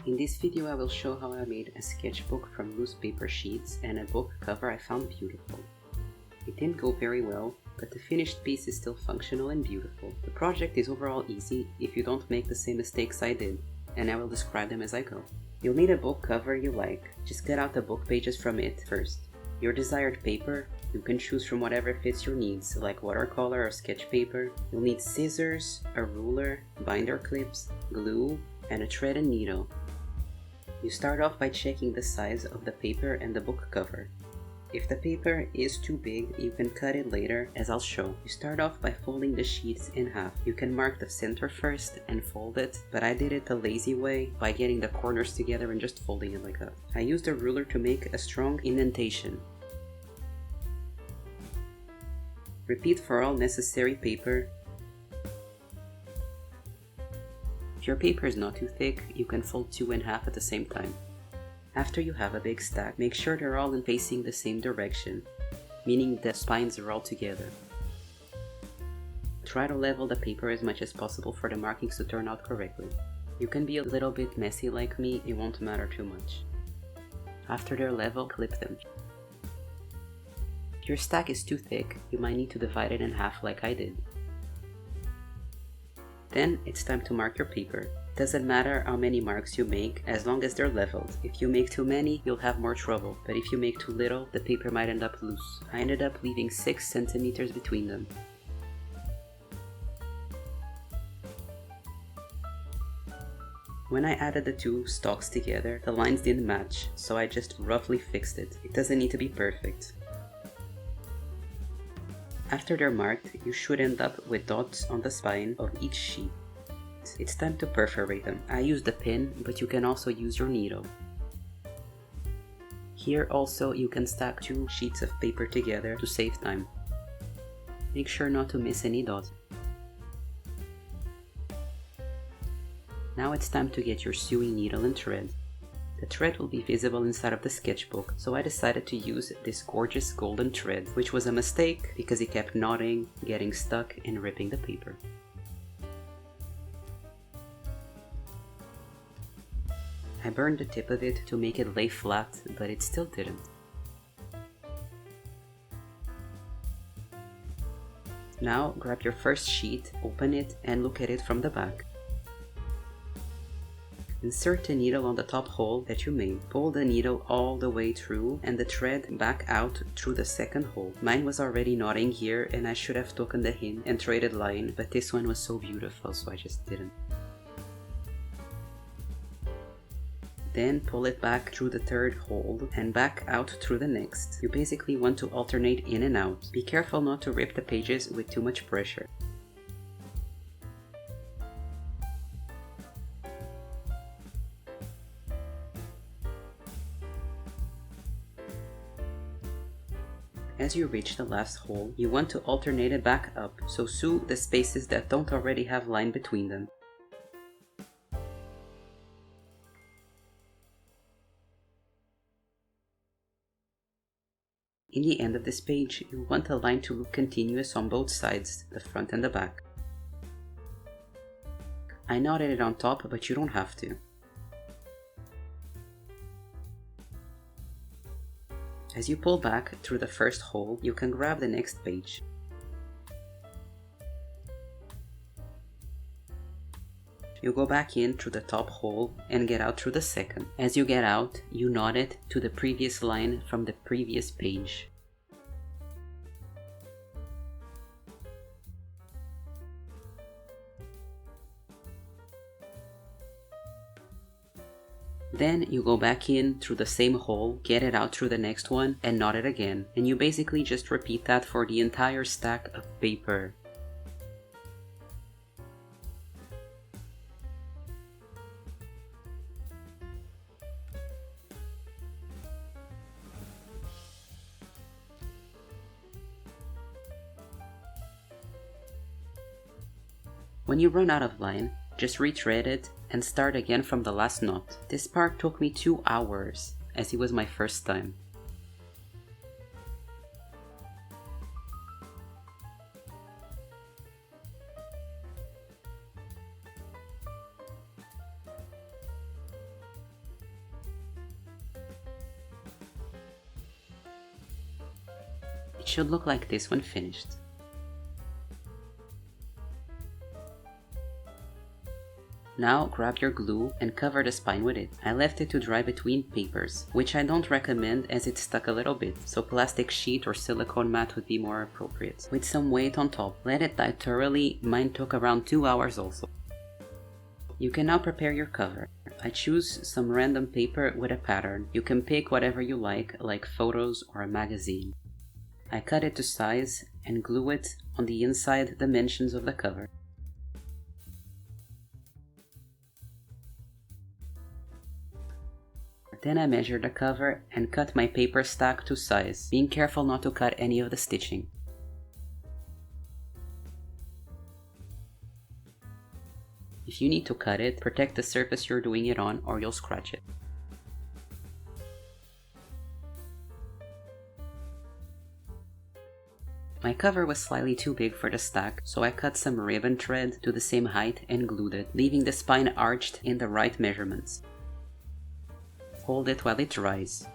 In this video I will show how I made a sketchbook from loose paper sheets and a book cover I found beautiful. It didn't go very well, but the finished piece is still functional and beautiful. The project is overall easy if you don't make the same mistakes I did, and I will describe them as I go. You'll need a book cover you like. Just cut out the book pages from it first. Your desired paper, you can choose from whatever fits your needs, like watercolor or sketch paper. You'll need scissors, a ruler, binder clips, glue, and a thread and needle. You start off by checking the size of the paper and the book cover. If the paper is too big, you can cut it later, as I'll show. You start off by folding the sheets in half. You can mark the center first and fold it, but I did it the lazy way by getting the corners together and just folding it like that. I used a ruler to make a strong indentation. Repeat for all necessary paper. If your paper is not too thick, you can fold two in half at the same time. After you have a big stack, make sure they're all facing the same direction, meaning the spines are all together. Try to level the paper as much as possible for the markings to turn out correctly. You can be a little bit messy like me, it won't matter too much. After they're level, clip them. If your stack is too thick, you might need to divide it in half like I did. Then it's time to mark your paper. Doesn't matter how many marks you make, as long as they're leveled. If you make too many, you'll have more trouble, but if you make too little, the paper might end up loose. I ended up leaving 6 centimeters between them. When I added the two stalks together, the lines didn't match, so I just roughly fixed it. It doesn't need to be perfect. After they're marked, you should end up with dots on the spine of each sheet. It's time to perforate them. I used a pin, but you can also use your needle. Here also you can stack 2 sheets of paper together to save time. Make sure not to miss any dots. Now it's time to get your sewing needle and thread. The thread will be visible inside of the sketchbook, so I decided to use this gorgeous golden thread, which was a mistake because it kept knotting, getting stuck, and ripping the paper. I burned the tip of it to make it lay flat, but it still didn't. Now grab your first sheet, open it, and look at it from the back. Insert the needle on the top hole that you made. Pull the needle all the way through and the thread back out through the second hole. Mine was already knotting here and I should have taken the hint and threaded line, but this one was so beautiful so I just didn't. Then pull it back through the third hole and back out through the next. You basically want to alternate in and out. Be careful not to rip the pages with too much pressure. As you reach the last hole, you want to alternate it back up, so sew the spaces that don't already have line between them. In the end of this page, you want the line to look continuous on both sides, the front and the back. I knotted it on top, but you don't have to. As you pull back through the first hole, you can grab the next page. You go back in through the top hole and get out through the second. As you get out, you knot it to the previous line from the previous page. Then you go back in through the same hole, get it out through the next one, and knot it again. And you basically just repeat that for the entire stack of paper. When you run out of line, just rethread it and start again from the last knot. This part took me 2 hours, as it was my first time. It should look like this when finished. Now grab your glue and cover the spine with it. I left it to dry between papers, which I don't recommend as it stuck a little bit, so plastic sheet or silicone mat would be more appropriate. With some weight on top. Let it dry thoroughly, mine took around 2 hours also. You can now prepare your cover. I choose some random paper with a pattern. You can pick whatever you like photos or a magazine. I cut it to size and glue it on the inside dimensions of the cover. Then I measure the cover and cut my paper stack to size, being careful not to cut any of the stitching. If you need to cut it, protect the surface you're doing it on or you'll scratch it. My cover was slightly too big for the stack, so I cut some ribbon thread to the same height and glued it, leaving the spine arched in the right measurements. Hold it while it dries.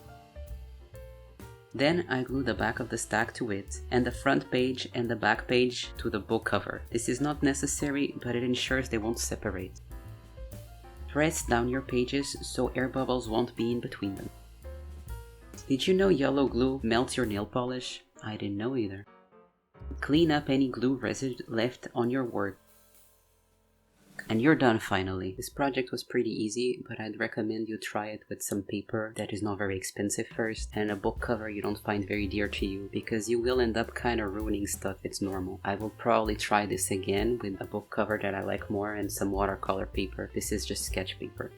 Then I glue the back of the stack to it, and the front page and the back page to the book cover. This is not necessary, but it ensures they won't separate. Press down your pages so air bubbles won't be in between them. Did you know yellow glue melts your nail polish? I didn't know either. Clean up any glue residue left on your work. And you're done finally. This project was pretty easy, but I'd recommend you try it with some paper that is not very expensive first, and a book cover you don't find very dear to you, because you will end up kind of ruining stuff. It's normal. I will probably try this again with a book cover that I like more and some watercolor paper. This is just sketch paper.